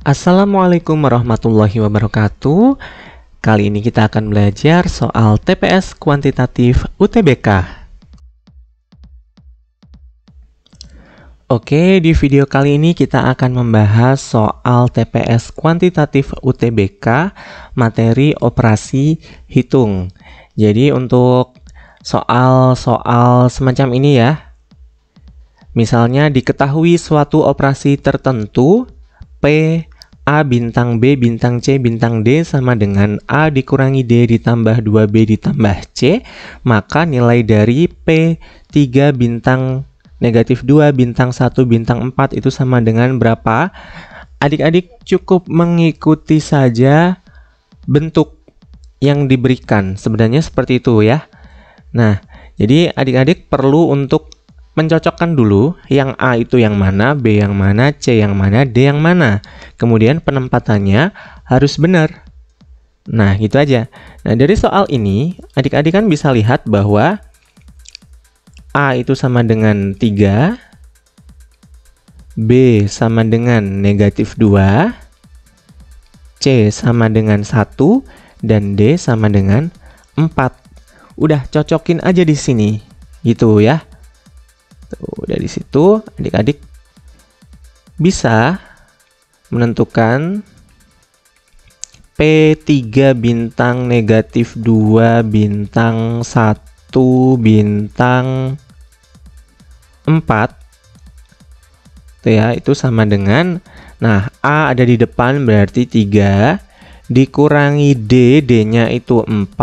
Assalamualaikum warahmatullahi wabarakatuh. Kali ini kita akan belajar soal TPS kuantitatif UTBK. Oke, di video kali ini kita akan membahas soal TPS kuantitatif UTBK, materi operasi hitung. Jadi untuk soal-soal semacam ini ya, misalnya diketahui suatu operasi tertentu, P, A bintang B bintang C bintang D sama dengan A dikurangi D ditambah 2B ditambah C, maka nilai dari P 3 bintang negatif 2 bintang 1 bintang 4 itu sama dengan berapa? Adik-adik cukup mengikuti saja bentuk yang diberikan. Sebenarnya seperti itu ya. Nah, jadi adik-adik perlu untuk mencocokkan dulu yang A itu yang mana, B yang mana, C yang mana, D yang mana. Kemudian penempatannya harus benar. Nah, gitu aja. Nah, dari soal ini, adik-adik kan bisa lihat bahwa A itu sama dengan 3, B sama dengan negatif 2, C sama dengan 1, dan D sama dengan 4. Udah cocokin aja di sini, gitu ya. Tuh, dari situ adik-adik bisa menentukan P3 bintang negatif 2 bintang 1 bintang 4. Tuh ya, itu sama dengan, nah A ada di depan berarti 3 dikurangi D, D-nya itu 4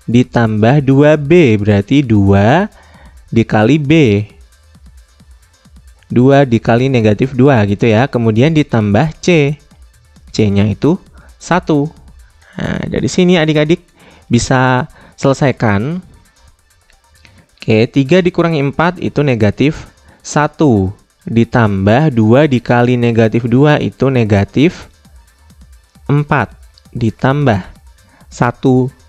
ditambah 2B berarti 2 dikali B, 2 dikali negatif 2 gitu ya. Kemudian ditambah C, C-nya itu 1. Nah, dari sini adik-adik bisa selesaikan. Oke, 3 dikurangi 4 itu negatif 1. Ditambah 2 dikali negatif 2 itu negatif 4. Ditambah 1.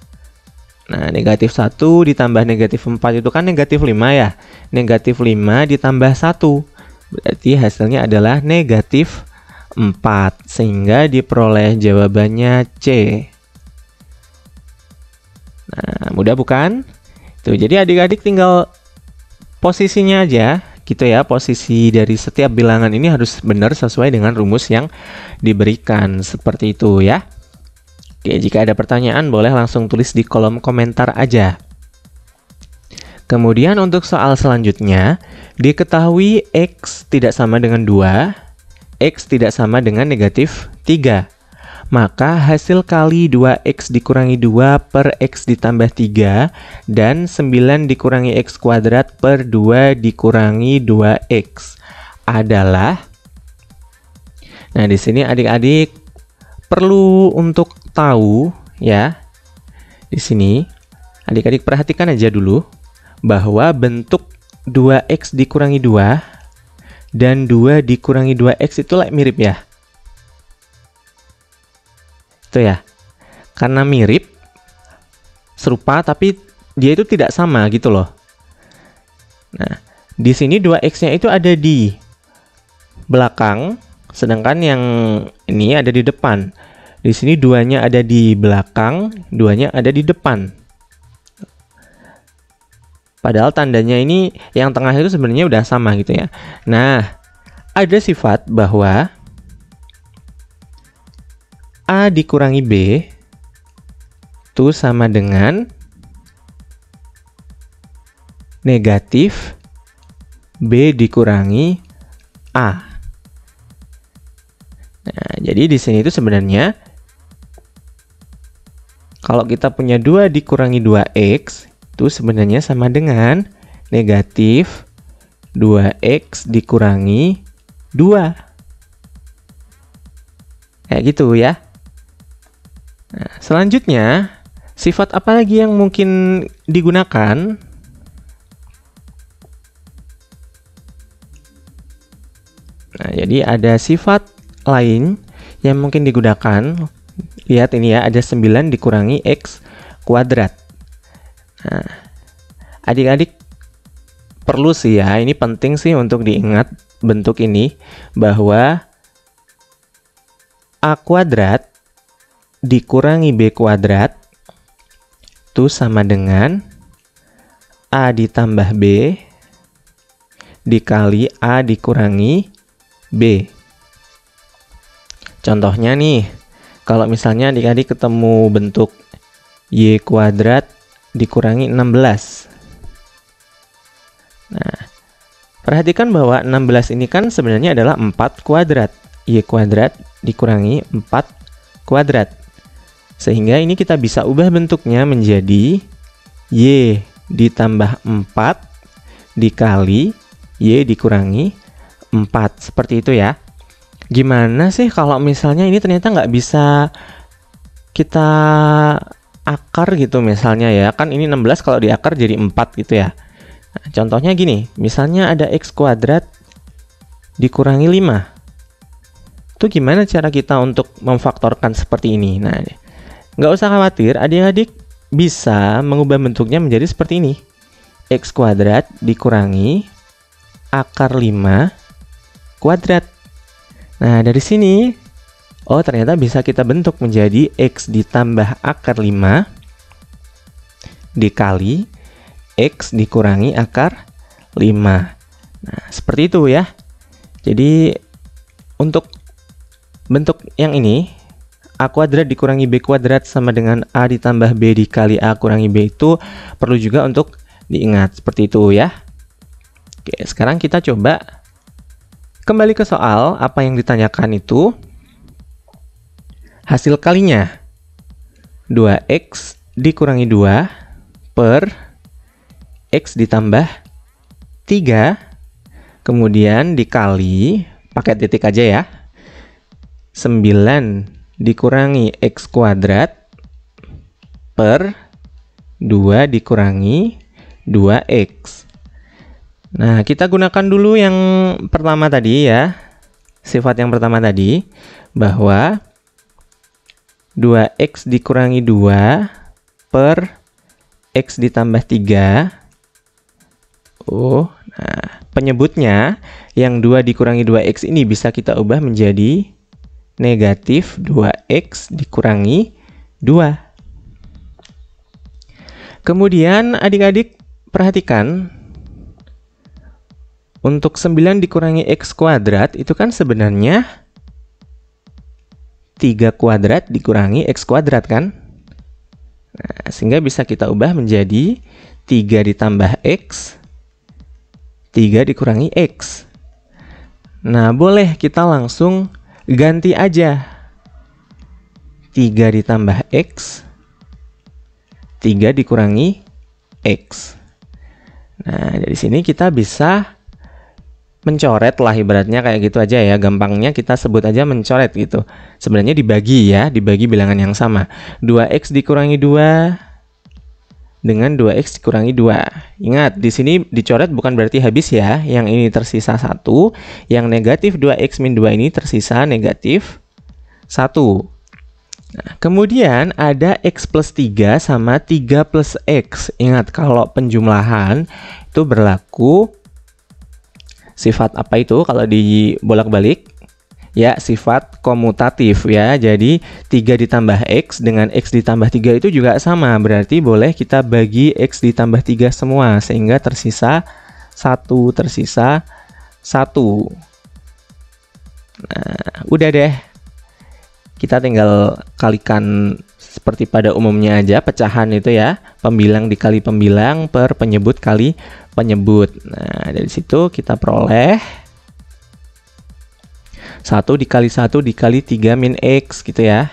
Nah, negatif 1 ditambah negatif 4 itu kan negatif 5 ya. Negatif 5 ditambah 1. Berarti hasilnya adalah negatif 4. Sehingga diperoleh jawabannya C. Nah, mudah bukan? Tuh, jadi adik-adik tinggal posisinya aja. Gitu ya, posisi dari setiap bilangan ini harus benar sesuai dengan rumus yang diberikan. Seperti itu ya. Oke, jika ada pertanyaan boleh langsung tulis di kolom komentar aja. Kemudian untuk soal selanjutnya, diketahui X tidak sama dengan 2, X tidak sama dengan negatif 3. Maka hasil kali 2X dikurangi 2 per X ditambah 3 dan 9 dikurangi X kuadrat per 2 dikurangi 2X adalah, nah di sini adik-adik perlu untuk tahu ya. Di sini adik-adik perhatikan aja dulu bahwa bentuk 2x dikurangi 2 dan 2 dikurangi 2x itu mirip ya. Itu ya. Karena mirip, serupa tapi dia itu tidak sama gitu loh. Nah, di sini 2x-nya itu ada di belakang, sedangkan yang ini ada di depan. Di sini 2-nya ada di belakang, 2-nya ada di depan. Padahal tandanya ini yang tengah itu sebenarnya udah sama gitu ya. Nah, ada sifat bahwa A dikurangi B itu sama dengan negatif B dikurangi A. Nah, jadi di sini itu sebenarnya kalau kita punya 2 dikurangi 2x, itu sebenarnya sama dengan negatif 2x dikurangi 2. Kayak gitu ya. Nah, selanjutnya, sifat apa lagi yang mungkin digunakan? Nah, jadi ada sifat lain yang mungkin digunakan. Lihat ini ya, ada 9 dikurangi X kuadrat. Nah, adik-adik perlu sih ya, ini penting sih untuk diingat bentuk ini, bahwa A kuadrat dikurangi B kuadrat itu sama dengan A ditambah B dikali A dikurangi B. Contohnya nih, kalau misalnya adik-adik ketemu bentuk Y kuadrat dikurangi 16. Nah, perhatikan bahwa 16 ini kan sebenarnya adalah 4 kuadrat. Y kuadrat dikurangi 4 kuadrat. Sehingga ini kita bisa ubah bentuknya menjadi Y ditambah 4 dikali Y dikurangi 4. Seperti itu ya. Gimana sih kalau misalnya ini ternyata nggak bisa kita akar gitu misalnya ya. Kan ini 16 kalau diakar jadi 4 gitu ya. Nah, contohnya gini, misalnya ada X kuadrat dikurangi 5. Itu gimana cara kita untuk memfaktorkan seperti ini? Nah, nggak usah khawatir, adik-adik bisa mengubah bentuknya menjadi seperti ini. X kuadrat dikurangi akar 5 kuadrat. Nah, dari sini, oh ternyata bisa kita bentuk menjadi X ditambah akar 5 dikali X dikurangi akar 5. Nah, seperti itu ya. Jadi, untuk bentuk yang ini, A kuadrat dikurangi B kuadrat sama dengan A ditambah B dikali A kurangi B itu perlu juga untuk diingat. Seperti itu ya. Oke, sekarang kita coba kembali ke soal apa yang ditanyakan itu. Hasil kalinya 2x dikurangi 2 per x ditambah 3 kemudian dikali, pakai titik aja ya, 9 dikurangi x kuadrat per 2 dikurangi 2x. Nah, kita gunakan dulu yang pertama tadi ya. Sifat yang pertama tadi, bahwa 2x dikurangi 2 per x ditambah 3. Oh, nah, penyebutnya yang 2 dikurangi 2x ini bisa kita ubah menjadi negatif 2x dikurangi 2. Kemudian adik-adik perhatikan, untuk 9 dikurangi x kuadrat itu kan sebenarnya 3 kuadrat dikurangi x kuadrat kan? Nah, sehingga bisa kita ubah menjadi 3 ditambah x, 3 dikurangi x. Nah, boleh kita langsung ganti aja. 3 ditambah x, 3 dikurangi x. Nah, dari sini kita bisa mencoret lah ibaratnya kayak gitu aja ya. Gampangnya kita sebut aja mencoret gitu. Sebenarnya dibagi ya, dibagi bilangan yang sama. 2x dikurangi 2 dengan 2x dikurangi 2. Ingat, di sini dicoret bukan berarti habis ya. Yang ini tersisa 1, yang negatif 2x min 2 ini tersisa negatif 1. Nah, kemudian ada x plus 3 sama 3 plus x. Ingat, kalau penjumlahan itu berlaku sifat apa itu kalau dibolak-balik? Ya, sifat komutatif ya. Jadi 3 ditambah x dengan x ditambah 3 itu juga sama. Berarti boleh kita bagi x ditambah 3 semua. Sehingga tersisa 1, tersisa 1. Nah, udah deh. Kita tinggal kalikan seperti pada umumnya aja, pecahan itu ya. Pembilang dikali pembilang per penyebut kali penyebut. Nah, dari situ kita peroleh 1 dikali 1 dikali 3 min x gitu ya.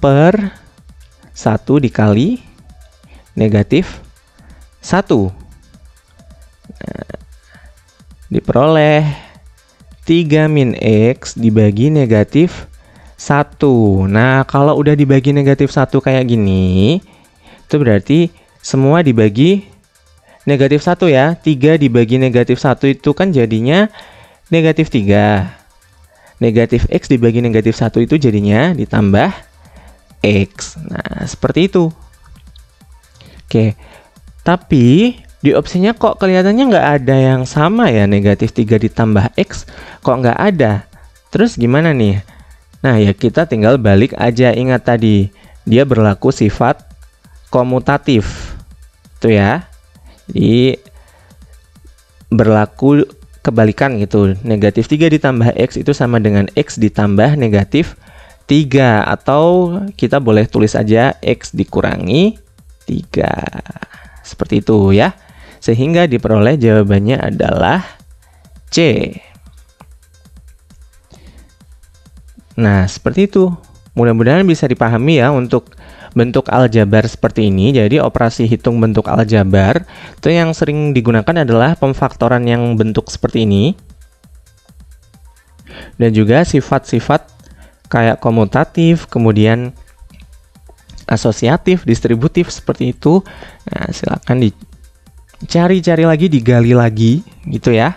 Per 1 dikali negatif 1. Nah, diperoleh 3 min x dibagi negatif 1. Nah, kalau udah dibagi negatif 1 kayak gini, itu berarti semua dibagi negatif 1 ya. 3 dibagi negatif 1 itu kan jadinya negatif 3. Negatif x dibagi negatif 1 itu jadinya ditambah x. Nah, seperti itu. Oke, tapi Di opsinya kok kelihatannya nggak ada yang sama ya, negatif 3 ditambah X, kok nggak ada? Terus gimana nih? Nah ya kita tinggal balik aja, ingat tadi, dia berlaku sifat komutatif. Tuh ya, jadi berlaku kebalikan gitu, negatif 3 ditambah X itu sama dengan X ditambah negatif 3, atau kita boleh tulis aja X dikurangi 3. Seperti itu ya. Sehingga diperoleh jawabannya adalah C. Nah, seperti itu. Mudah-mudahan bisa dipahami ya untuk bentuk aljabar seperti ini. Jadi operasi hitung bentuk aljabar itu yang sering digunakan adalah pemfaktoran yang bentuk seperti ini. Dan juga sifat-sifat kayak komutatif, kemudian asosiatif, distributif seperti itu. Nah, silakan dicari-cari lagi, digali lagi gitu ya.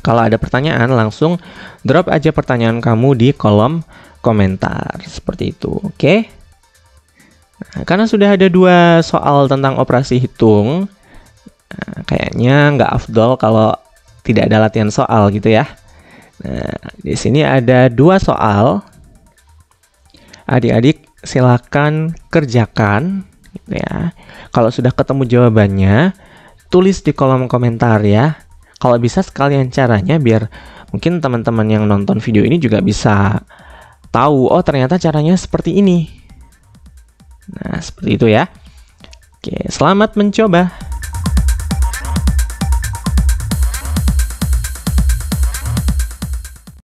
Kalau ada pertanyaan langsung drop aja pertanyaan kamu di kolom komentar seperti itu, oke? Nah, karena sudah ada 2 soal tentang operasi hitung, kayaknya nggak afdol kalau tidak ada latihan soal gitu ya. Nah, di sini ada 2 soal. Adik-adik silakan kerjakan gitu ya. Kalau sudah ketemu jawabannya, tulis di kolom komentar ya. Kalau bisa sekalian caranya biar mungkin teman-teman yang nonton video ini juga bisa tahu, oh ternyata caranya seperti ini. Nah, seperti itu ya. Oke, selamat mencoba.